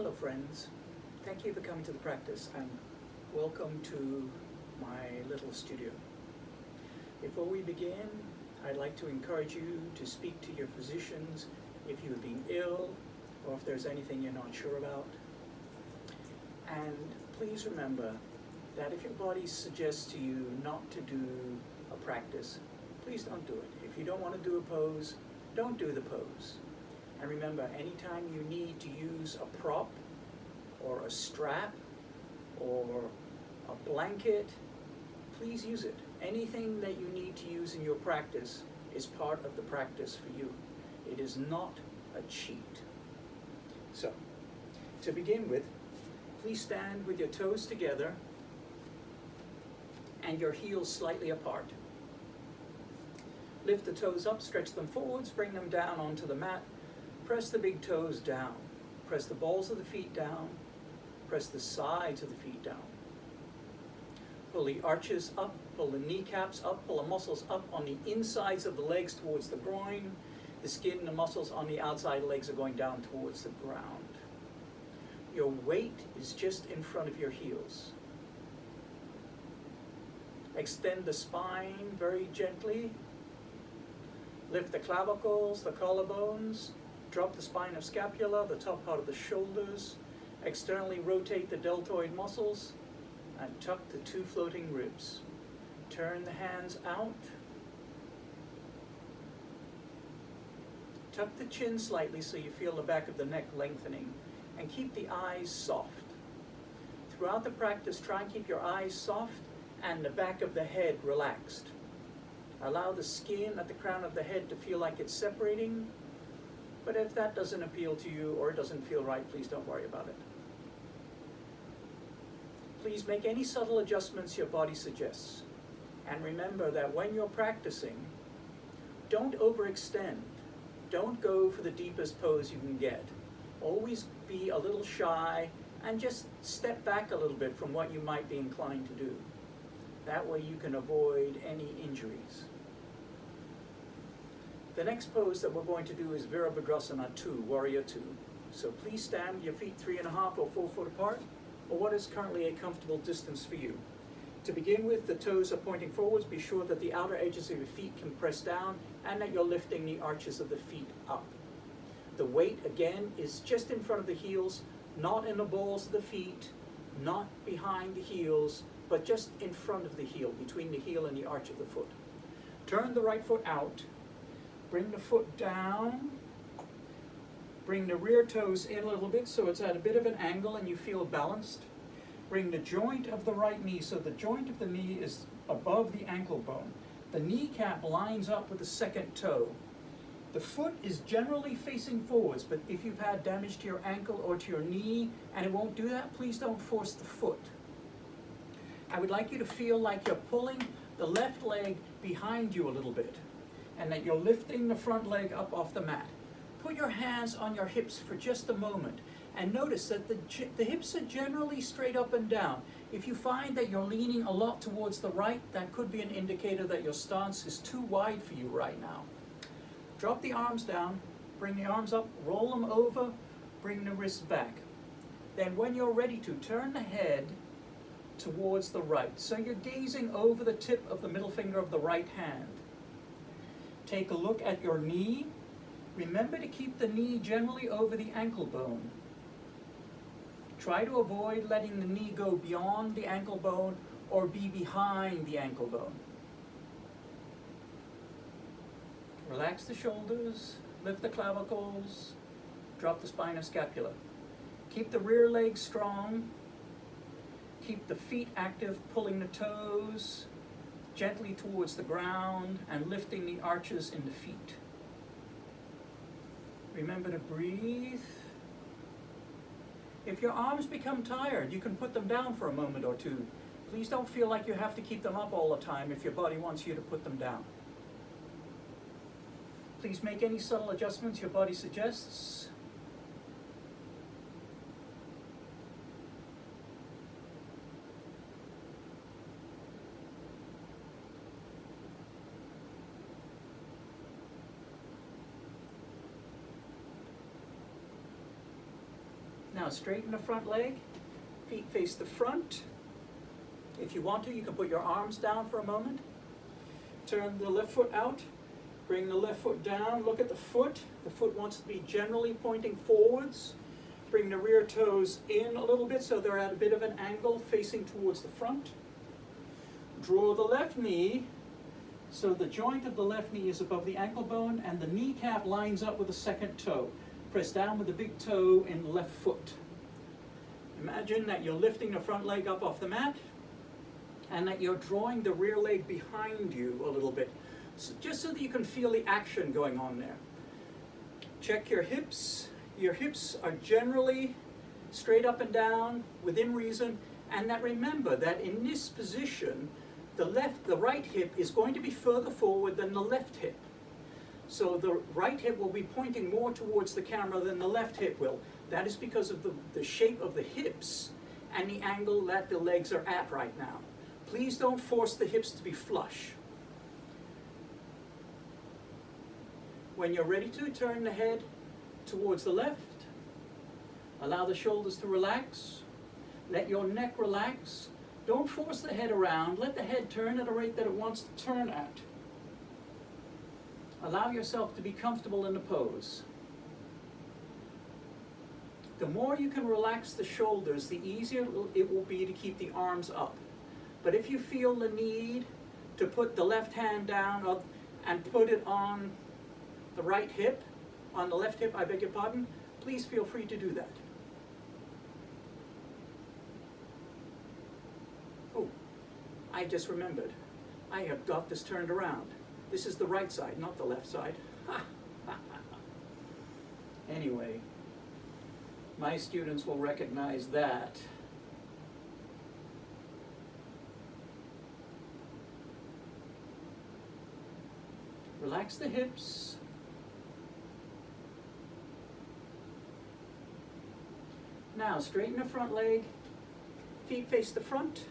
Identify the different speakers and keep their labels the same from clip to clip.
Speaker 1: Hello friends, thank you for coming to the practice and welcome to my little studio. Before we begin, I'd like to encourage you to speak to your physicians if you've been ill or if there's anything you're not sure about. And please remember that if your body suggests to you not to do a practice, please don't do it. If you don't want to do a pose, don't do the pose. And remember, anytime you need to use a prop or a strap or a blanket, please use it. Anything that you need to use in your practice is part of the practice for you. It is not a cheat. So, to begin with, please stand with your toes together and your heels slightly apart. Lift the toes up, stretch them forwards, bring them down onto the mat. Press the big toes down. Press the balls of the feet down. Press the sides of the feet down. Pull the arches up, pull the kneecaps up, pull the muscles up on the insides of the legs towards the groin. The skin and the muscles on the outside legs are going down towards the ground. Your weight is just in front of your heels. Extend the spine very gently. Lift the clavicles, the collarbones. Drop the spine of scapula, the top part of the shoulders. Externally rotate the deltoid muscles and tuck the two floating ribs. Turn the hands out. Tuck the chin slightly so you feel the back of the neck lengthening, and keep the eyes soft. Throughout the practice, try and keep your eyes soft and the back of the head relaxed. Allow the skin at the crown of the head to feel like it's separating. But if that doesn't appeal to you or it doesn't feel right, please don't worry about it. Please make any subtle adjustments your body suggests. And remember that when you're practicing, don't overextend. Don't go for the deepest pose you can get. Always be a little shy and just step back a little bit from what you might be inclined to do. That way you can avoid any injuries. The next pose that we're going to do is Virabhadrasana 2, Warrior 2. So please stand with your feet 3.5 or 4 foot apart, or what is currently a comfortable distance for you. To begin with, the toes are pointing forwards. Be sure that the outer edges of your feet can press down and that you're lifting the arches of the feet up. The weight, again, is just in front of the heels, not in the balls of the feet, not behind the heels, but just in front of the heel, between the heel and the arch of the foot. Turn the right foot out. Bring the foot down. Bring the rear toes in a little bit so it's at a bit of an angle and you feel balanced. Bring the joint of the right knee, so the joint of the knee is above the ankle bone. The kneecap lines up with the second toe. The foot is generally facing forwards, but if you've had damage to your ankle or to your knee and it won't do that, please don't force the foot. I would like you to feel like you're pulling the left leg behind you a little bit, and that you're lifting the front leg up off the mat. Put your hands on your hips for just a moment and notice that the hips are generally straight up and down. If you find that you're leaning a lot towards the right, that could be an indicator that your stance is too wide for you right now. Drop the arms down, bring the arms up, roll them over, bring the wrists back. Then when you're ready to, turn the head towards the right. So you're gazing over the tip of the middle finger of the right hand. Take a look at your knee. Remember to keep the knee generally over the ankle bone. Try to avoid letting the knee go beyond the ankle bone or be behind the ankle bone. Relax the shoulders, lift the clavicles, drop the spine of scapula. Keep the rear leg strong. Keep the feet active, pulling the toes gently towards the ground and lifting the arches in the feet. Remember to breathe. If your arms become tired, you can put them down for a moment or two. Please don't feel like you have to keep them up all the time if your body wants you to put them down. Please make any subtle adjustments your body suggests. Now straighten the front leg, feet face the front. If you want to, you can put your arms down for a moment. Turn the left foot out, bring the left foot down, look at the foot. The foot wants to be generally pointing forwards. Bring the rear toes in a little bit so they're at a bit of an angle facing towards the front. Draw the left knee so the joint of the left knee is above the ankle bone and the kneecap lines up with the second toe. Press down with the big toe in the left foot. Imagine that you're lifting the front leg up off the mat and that you're drawing the rear leg behind you a little bit, so just so that you can feel the action going on there. Check your hips. Your hips are generally straight up and down, within reason, and that remember that in this position, the right hip is going to be further forward than the left hip. So the right hip will be pointing more towards the camera than the left hip will. That is because of the shape of the hips and the angle that the legs are at right now. Please don't force the hips to be flush. When you're ready to, turn the head towards the left. Allow the shoulders to relax. Let your neck relax. Don't force the head around. Let the head turn at a rate that it wants to turn at. Allow yourself to be comfortable in the pose. The more you can relax the shoulders, the easier it will be to keep the arms up. But if you feel the need to put the left hand down and put it on the right hip, on the left hip, I beg your pardon, please feel free to do that. Oh, I just remembered. I have got this turned around. This is the right side, not the left side. Anyway, my students will recognize that. Relax the hips. Now straighten the front leg, feet face the front,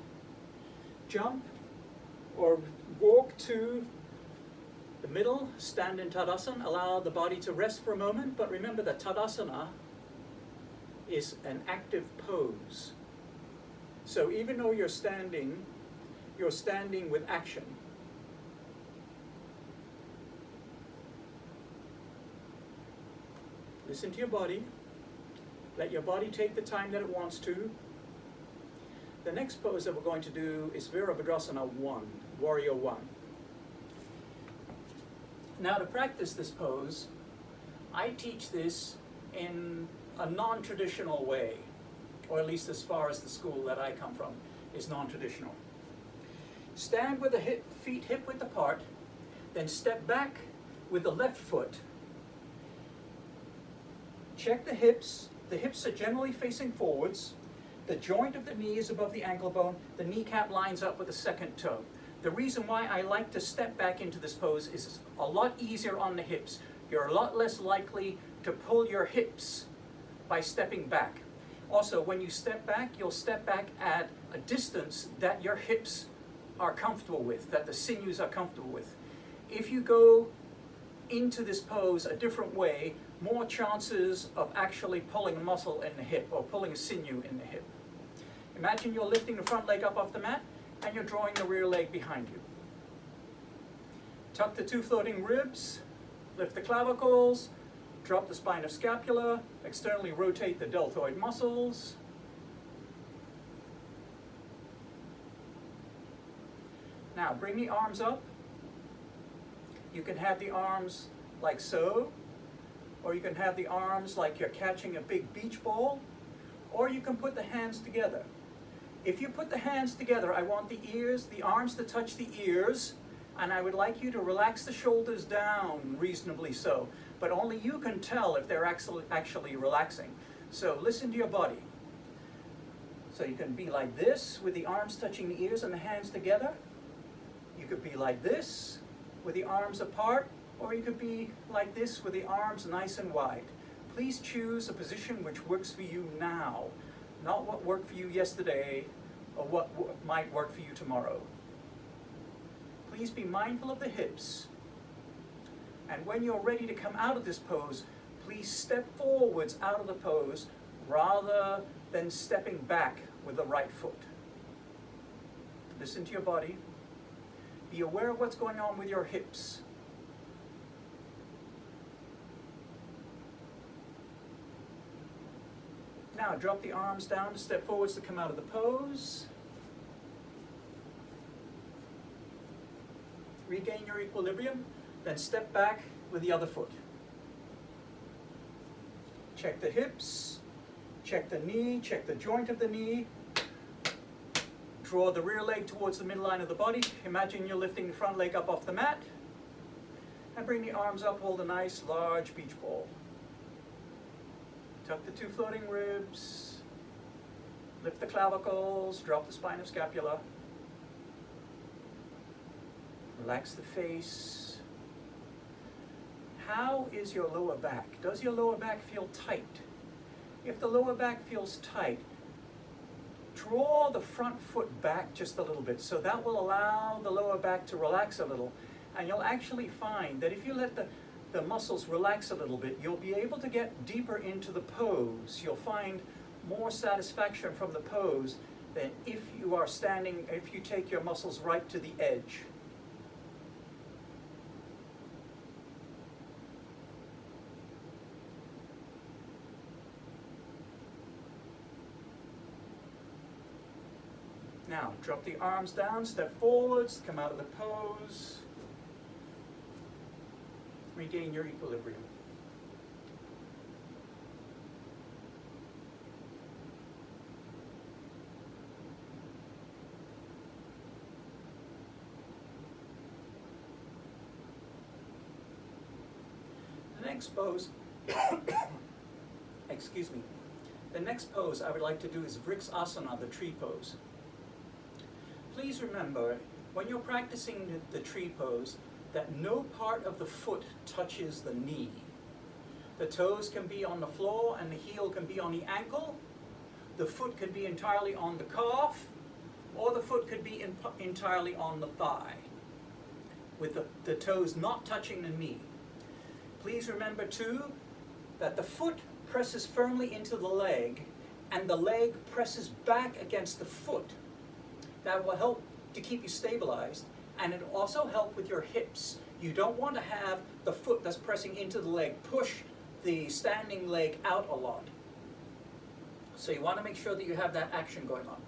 Speaker 1: jump or walk to the middle, stand in Tadasana, allow the body to rest for a moment, but remember that Tadasana is an active pose. So even though you're standing with action. Listen to your body. Let your body take the time that it wants to. The next pose that we're going to do is Virabhadrasana 1, Warrior 1. Now to practice this pose, I teach this in a non-traditional way, or at least as far as the school that I come from is non-traditional. Stand with the feet hip-width apart, then step back with the left foot. Check the hips. The hips are generally facing forwards. The joint of the knee is above the ankle bone. The kneecap lines up with the second toe. The reason why I like to step back into this pose is it's a lot easier on the hips. You're a lot less likely to pull your hips by stepping back. Also, when you step back, you'll step back at a distance that your hips are comfortable with, that the sinews are comfortable with. If you go into this pose a different way, more chances of actually pulling a muscle in the hip or pulling a sinew in the hip. Imagine you're lifting the front leg up off the mat and you're drawing the rear leg behind you. Tuck the two floating ribs, lift the clavicles, drop the spine of scapula, externally rotate the deltoid muscles. Now bring the arms up. You can have the arms like so, or you can have the arms like you're catching a big beach ball, or you can put the hands together. If you put the hands together, I want the arms to touch the ears, and I would like you to relax the shoulders down reasonably so, but only you can tell if they're actually relaxing. So listen to your body. So you can be like this with the arms touching the ears and the hands together. You could be like this with the arms apart, or you could be like this with the arms nice and wide. Please choose a position which works for you now, not what worked for you yesterday or what might work for you tomorrow. Please be mindful of the hips. And when you're ready to come out of this pose, please step forwards out of the pose, rather than stepping back with the right foot. Listen to your body. Be aware of what's going on with your hips. Now drop the arms down to step forwards to come out of the pose. Regain your equilibrium, then step back with the other foot. Check the hips, check the knee, check the joint of the knee. Draw the rear leg towards the midline of the body. Imagine you're lifting the front leg up off the mat. And bring the arms up, hold a nice large beach ball. Tuck the 2 floating ribs. Lift the clavicles, drop the spine of scapula. Relax the face. How is your lower back? Does your lower back feel tight? If the lower back feels tight, draw the front foot back just a little bit. So that will allow the lower back to relax a little. And you'll actually find that if you let the muscles relax a little bit, you'll be able to get deeper into the pose. You'll find more satisfaction from the pose than if you are standing, if you take your muscles right to the edge. Now, drop the arms down, step forwards, come out of the pose. Regain your equilibrium. The next pose, excuse me, the next pose I would like to do is Vriksasana, the tree pose. Please remember, when you're practicing the tree pose, that no part of the foot touches the knee. The toes can be on the floor and the heel can be on the ankle. The foot can be entirely on the calf, or the foot could be entirely on the thigh, with the toes not touching the knee. Please remember too, that the foot presses firmly into the leg and the leg presses back against the foot. That will help to keep you stabilized, and it will also help with your hips. You don't want to have the foot that's pressing into the leg push the standing leg out a lot. So you want to make sure that you have that action going on.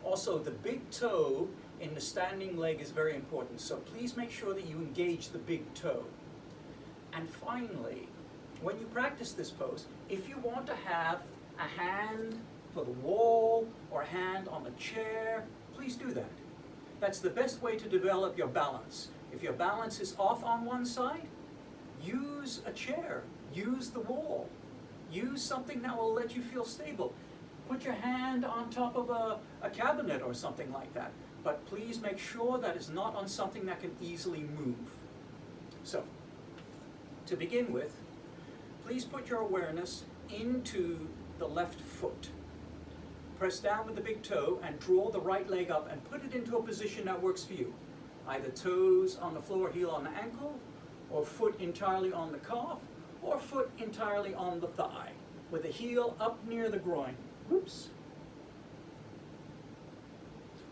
Speaker 1: Also, the big toe in the standing leg is very important, so please make sure that you engage the big toe. And finally, when you practice this pose, if you want to have a hand for the wall or a hand on the chair, please do that. That's the best way to develop your balance. If your balance is off on one side, use a chair, use the wall, use something that will let you feel stable. Put your hand on top of a cabinet or something like that. But please make sure that it's not on something that can easily move. So, to begin with, please put your awareness into the left foot. Press down with the big toe and draw the right leg up and put it into a position that works for you. Either toes on the floor, heel on the ankle, or foot entirely on the calf, or foot entirely on the thigh, with the heel up near the groin. Oops.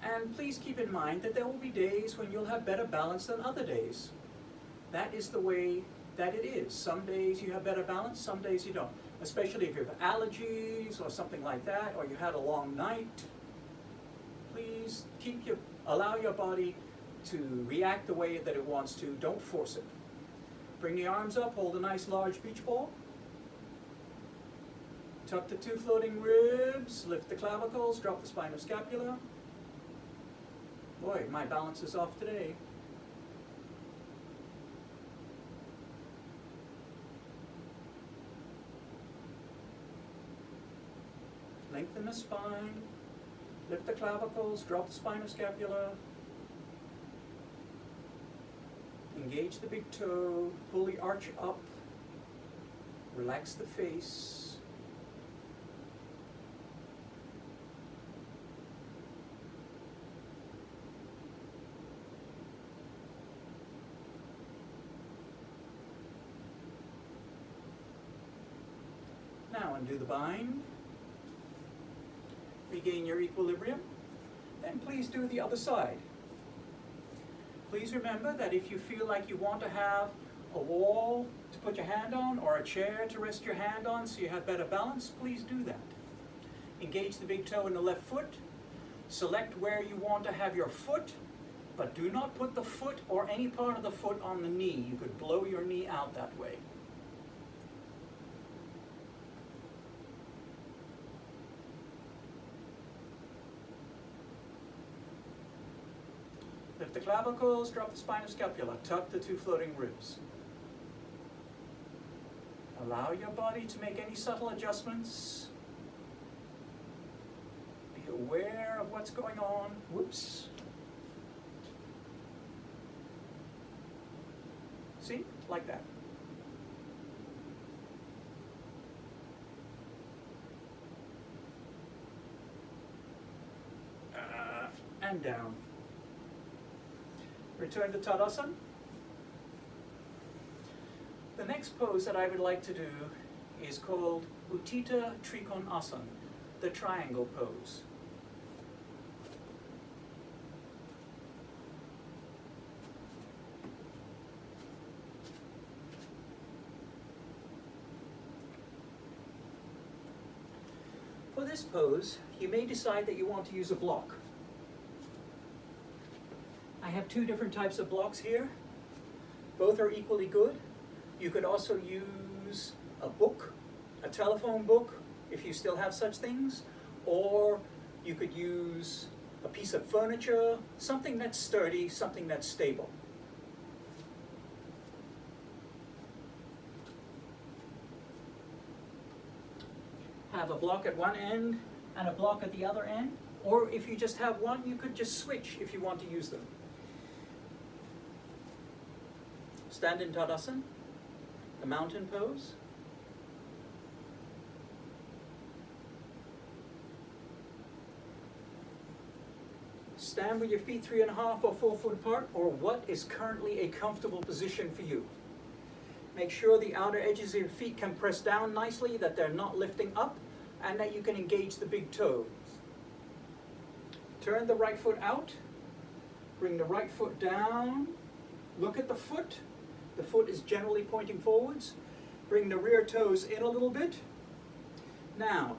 Speaker 1: And please keep in mind that there will be days when you'll have better balance than other days. That is the way that it is. Some days you have better balance, some days you don't. Especially if you have allergies or something like that, or you had a long night. Please allow your body to react the way that it wants to. Don't force it. Bring the arms up, hold a nice large beach ball. Tuck the 2 floating ribs, lift the clavicles, drop the spine of scapula. Boy, my balance is off today. Lengthen the spine, lift the clavicles, drop the spine of scapula. Engage the big toe, pull the arch up, relax the face. Now undo the bind. Regain your equilibrium. Then please do the other side. Please remember that if you feel like you want to have a wall to put your hand on or a chair to rest your hand on so you have better balance, please do that. Engage the big toe in the left foot. Select where you want to have your foot, but do not put the foot or any part of the foot on the knee. You could blow your knee out that way. Lift the clavicles, drop the spinal scapula, tuck the two floating ribs. Allow your body to make any subtle adjustments. Be aware of what's going on. Whoops. See? Like that. And down. Return to Tadasana. The next pose that I would like to do is called Utthita Trikonasana, the triangle pose. For this pose, you may decide that you want to use a block. I have two different types of blocks here. Both are equally good. You could also use a book, a telephone book, if you still have such things, or you could use a piece of furniture, something that's sturdy, something that's stable. Have a block at one end and a block at the other end, or if you just have one, you could just switch if you want to use them. Stand in Tadasana, the mountain pose. Stand with your feet 3.5 or 4 foot apart, or what is currently a comfortable position for you. Make sure the outer edges of your feet can press down nicely, that they're not lifting up, and that you can engage the big toes. Turn the right foot out, bring the right foot down, look at the foot. The foot is generally pointing forwards. Bring the rear toes in a little bit. Now,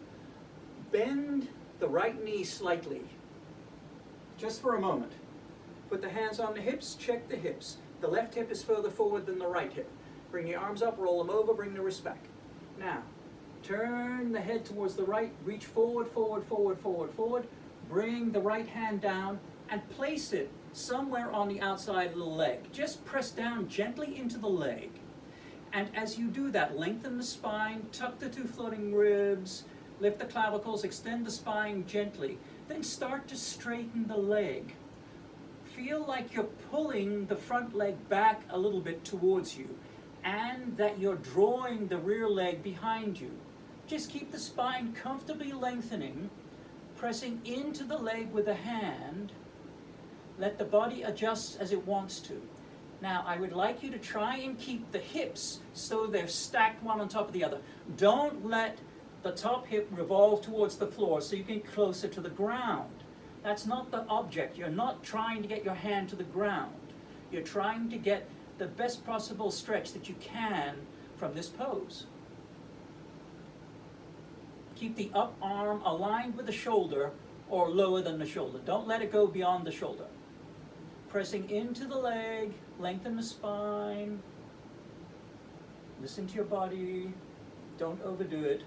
Speaker 1: bend the right knee slightly, just for a moment. Put the hands on the hips, check the hips. The left hip is further forward than the right hip. Bring the arms up, roll them over, bring the wrist back. Now, turn the head towards the right, reach forward, forward, forward, forward, forward. Bring the right hand down and place it somewhere on the outside of the leg. Just press down gently into the leg. And as you do that, lengthen the spine, tuck the two floating ribs, lift the clavicles, extend the spine gently. Then start to straighten the leg. Feel like you're pulling the front leg back a little bit towards you, and that you're drawing the rear leg behind you. Just keep the spine comfortably lengthening, pressing into the leg with a hand. Let the body adjust as it wants to. Now, I would like you to try and keep the hips so they're stacked one on top of the other. Don't let the top hip revolve towards the floor so you get closer to the ground. That's not the object. You're not trying to get your hand to the ground. You're trying to get the best possible stretch that you can from this pose. Keep the up arm aligned with the shoulder or lower than the shoulder. Don't let it go beyond the shoulder. Pressing into the leg, lengthen the spine. Listen to your body. Don't overdo it.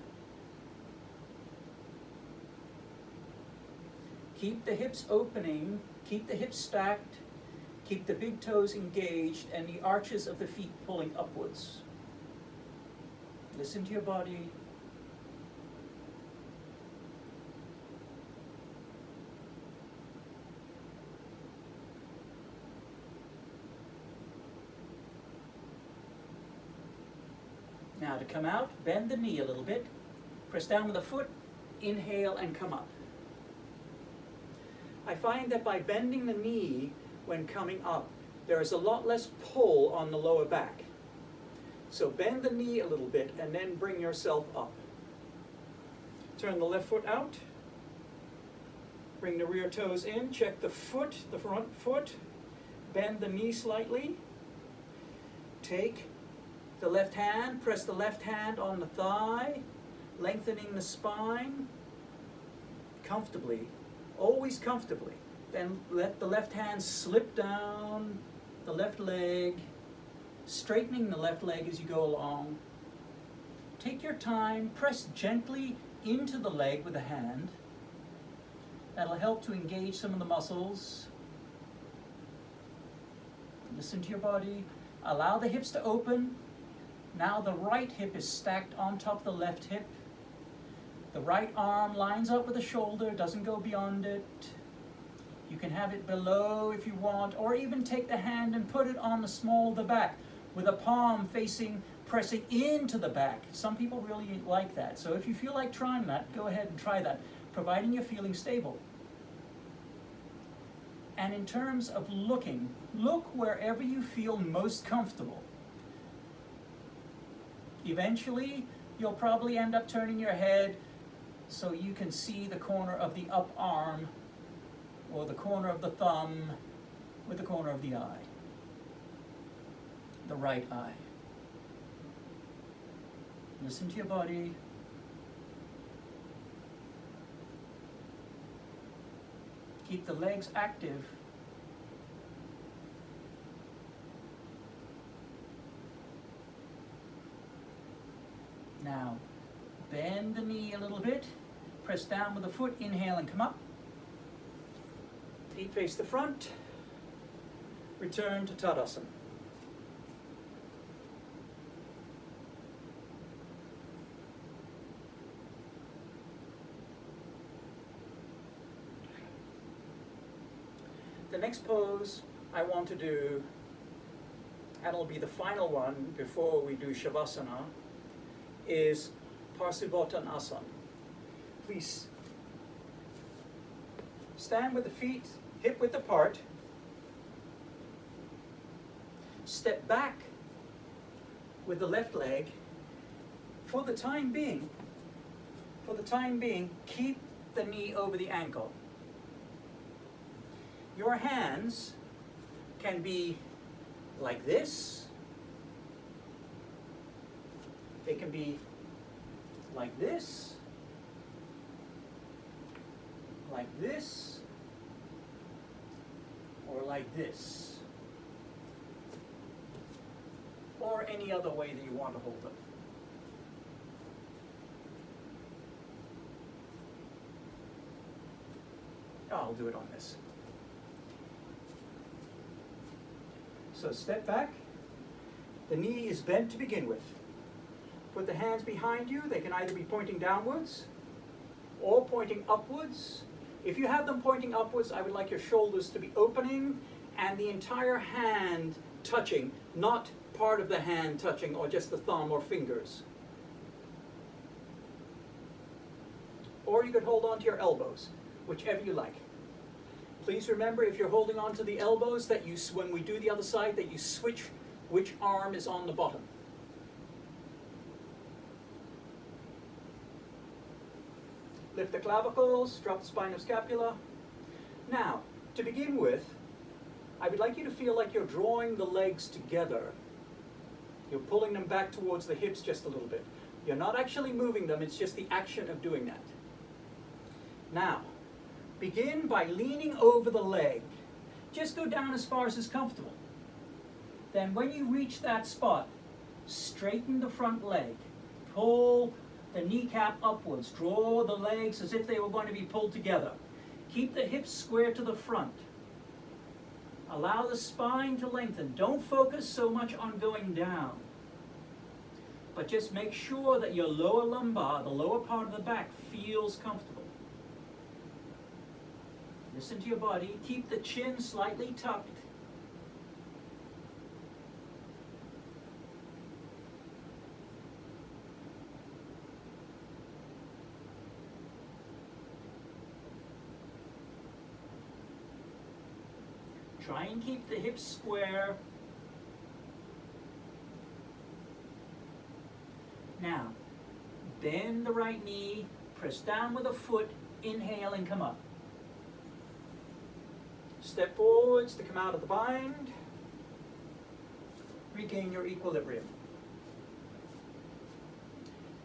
Speaker 1: Keep the hips opening, keep the hips stacked, keep the big toes engaged and the arches of the feet pulling upwards. Listen to your body. Now to come out, bend the knee a little bit, press down with the foot, inhale and come up. I find that by bending the knee when coming up, there is a lot less pull on the lower back. So bend the knee a little bit and then bring yourself up. Turn the left foot out. Bring the rear toes in, check the foot, the front foot, bend the knee slightly. Take the left hand, press the left hand on the thigh, lengthening the spine comfortably, always comfortably. Then let the left hand slip down the left leg, straightening the left leg as you go along. Take your time, press gently into the leg with the hand. That'll help to engage some of the muscles. Listen to your body. Allow the hips to open. Now the right hip is stacked on top of the left hip. The right arm lines up with the shoulder, doesn't go beyond it. You can have it below if you want, or even take the hand and put it on the small of the back with a palm pressing into the back. Some people really like that. So if you feel like trying that, go ahead and try that, providing you're feeling stable. And in terms of looking, look wherever you feel most comfortable. Eventually, you'll probably end up turning your head so you can see the corner of the up arm or the corner of the thumb with the corner of the eye, the right eye. Listen to your body. Keep the legs active. Now, bend the knee a little bit. Press down with the foot. Inhale and come up. Feet face the front. Return to Tadasana. The next pose I want to do, and it'll be the final one before we do Shavasana, is Parsivottanasana. Please stand with the feet hip width apart. Step back with the left leg. For the time being, keep the knee over the ankle. Your hands can be like this. They can be like this, or like this, or any other way that you want to hold them. I'll do it on this. So step back. The knee is bent to begin with. Put the hands behind you. They can either be pointing downwards or pointing upwards. If you have them pointing upwards, I would like your shoulders to be opening and the entire hand touching, not part of the hand touching or just the thumb or fingers. Or you could hold on to your elbows, whichever you like. Please remember, if you're holding on to the elbows, that you, when we do the other side, that you switch which arm is on the bottom. Lift the clavicles, drop the spine of scapula. Now, to begin with, I would like you to feel like you're drawing the legs together. You're pulling them back towards the hips just a little bit. You're not actually moving them, it's just the action of doing that. Now, begin by leaning over the leg. Just go down as far as is comfortable. Then when you reach that spot, straighten the front leg. Pull the kneecap upwards. Draw the legs as if they were going to be pulled together. Keep the hips square to the front. Allow the spine to lengthen. Don't focus so much on going down. But just make sure that your lower lumbar, the lower part of the back, feels comfortable. Listen to your body. Keep the chin slightly tucked. Try and keep the hips square. Now, bend the right knee, press down with a foot, inhale and come up. Step forwards to come out of the bind. Regain your equilibrium.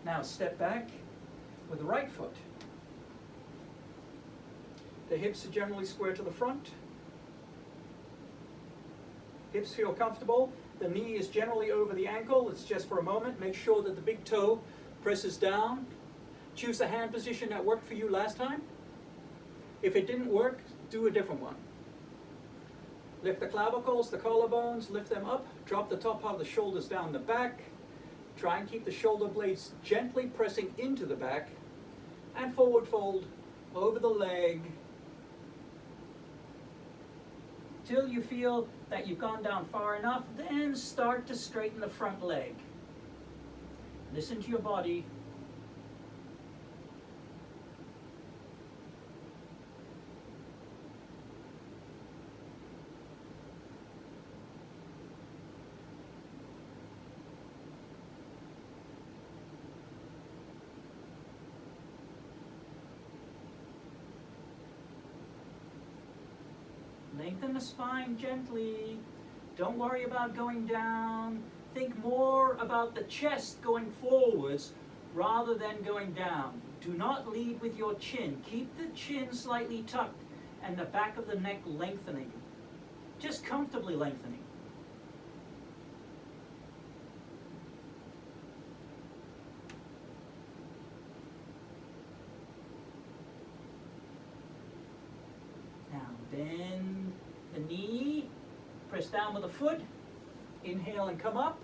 Speaker 1: Now step back with the right foot. The hips are generally square to the front. Hips feel comfortable. The knee is generally over the ankle. It's just for a moment. Make sure that the big toe presses down. Choose the hand position that worked for you last time. If it didn't work, do a different one. Lift the clavicles, the collarbones, lift them up. Drop the top part of the shoulders down the back. Try and keep the shoulder blades gently pressing into the back. And forward fold over the leg till you feel that you've gone down far enough. Then start to straighten the front leg. Listen to your body. Lengthen the spine gently. Don't worry about going down. Think more about the chest going forwards rather than going down. Do not lead with your chin. Keep the chin slightly tucked and the back of the neck lengthening. Just comfortably lengthening. Now bend the knee, press down with the foot, inhale and come up.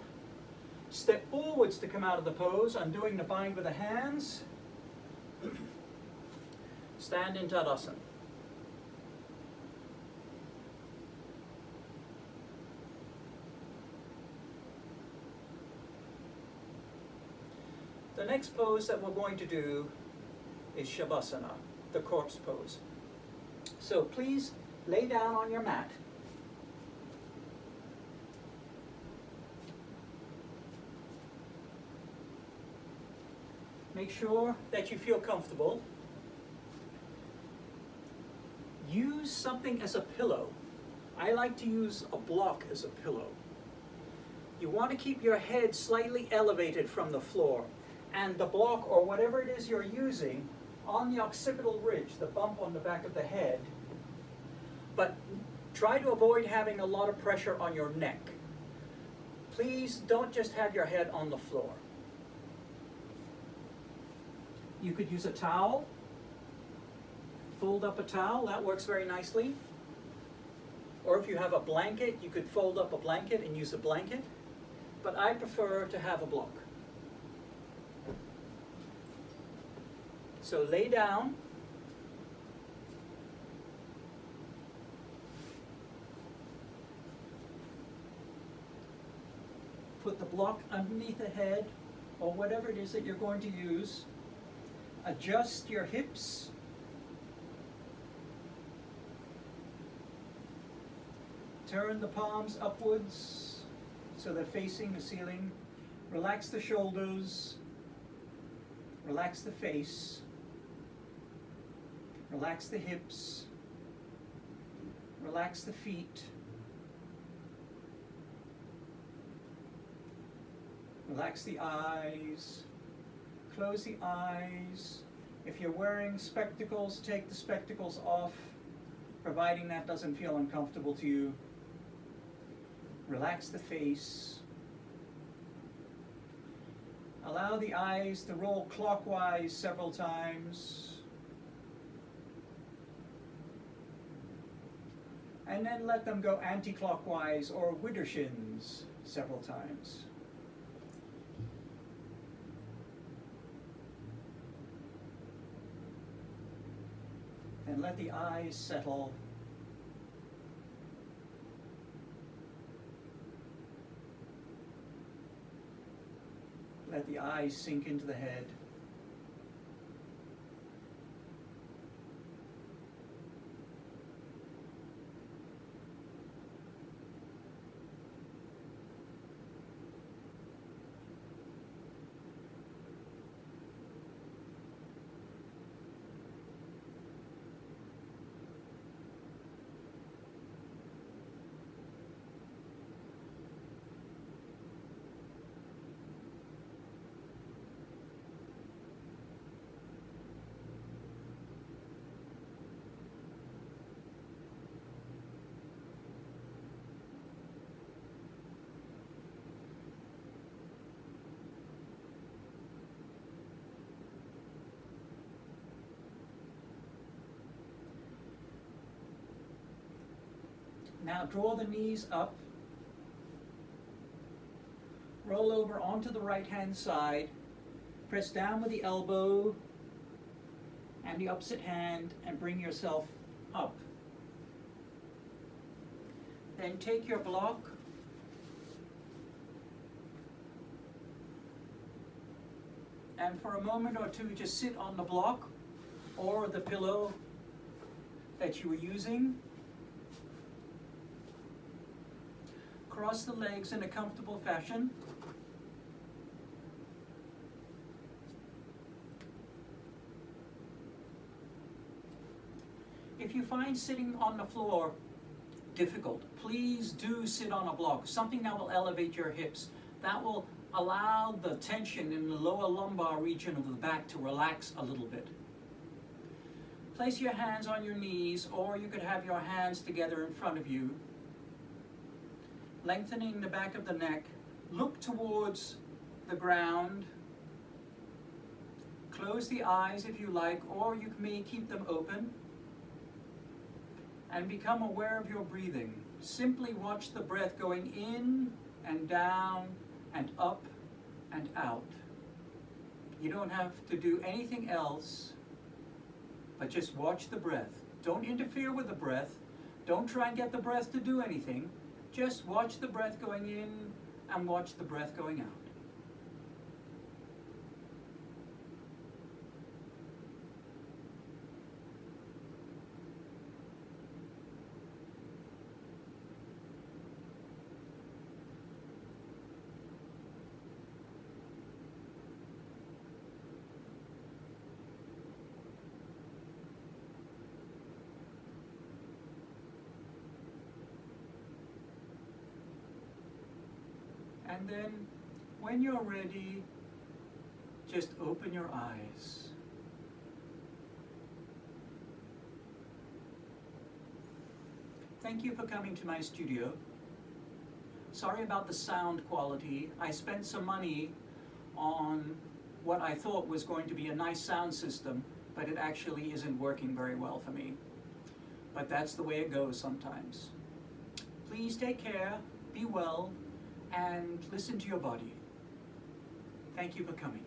Speaker 1: Step forwards to come out of the pose, undoing the bind with the hands. Stand in Tadasana. The next pose that we're going to do is Shavasana, the corpse pose. So please lay down on your mat. Make sure that you feel comfortable. Use something as a pillow. I like to use a block as a pillow. You want to keep your head slightly elevated from the floor, and the block or whatever it is you're using on the occipital ridge, the bump on the back of the head. But try to avoid having a lot of pressure on your neck. Please don't just have your head on the floor. You could use a towel. Fold up a towel, that works very nicely. Or if you have a blanket, you could fold up a blanket and use a blanket. But I prefer to have a block. So lay down. Put the block underneath the head, or whatever it is that you're going to use. Adjust your hips. Turn the palms upwards so they're facing the ceiling. Relax the shoulders. Relax the face. Relax the hips. Relax the feet. Relax the eyes. Close the eyes. If you're wearing spectacles, take the spectacles off, providing that doesn't feel uncomfortable to you. Relax the face. Allow the eyes to roll clockwise several times. And then let them go anti-clockwise or widdershins several times. And let the eyes settle. Let the eyes sink into the head. Now draw the knees up. Roll over onto the right-hand side. Press down with the elbow and the opposite hand and bring yourself up. Then take your block and for a moment or two just sit on the block or the pillow that you were using. Cross the legs in a comfortable fashion. If you find sitting on the floor difficult, please do sit on a block, something that will elevate your hips. That will allow the tension in the lower lumbar region of the back to relax a little bit. Place your hands on your knees, or you could have your hands together in front of you, lengthening the back of the neck. Look towards the ground. Close the eyes if you like, or you may keep them open. And become aware of your breathing. Simply watch the breath going in and down and up and out. You don't have to do anything else, but just watch the breath. Don't interfere with the breath. Don't try and get the breath to do anything. Just watch the breath going in and watch the breath going out. And then, when you're ready, just open your eyes. Thank you for coming to my studio. Sorry about the sound quality. I spent some money on what I thought was going to be a nice sound system, but it actually isn't working very well for me. But that's the way it goes sometimes. Please take care, be well, and listen to your body. Thank you for coming.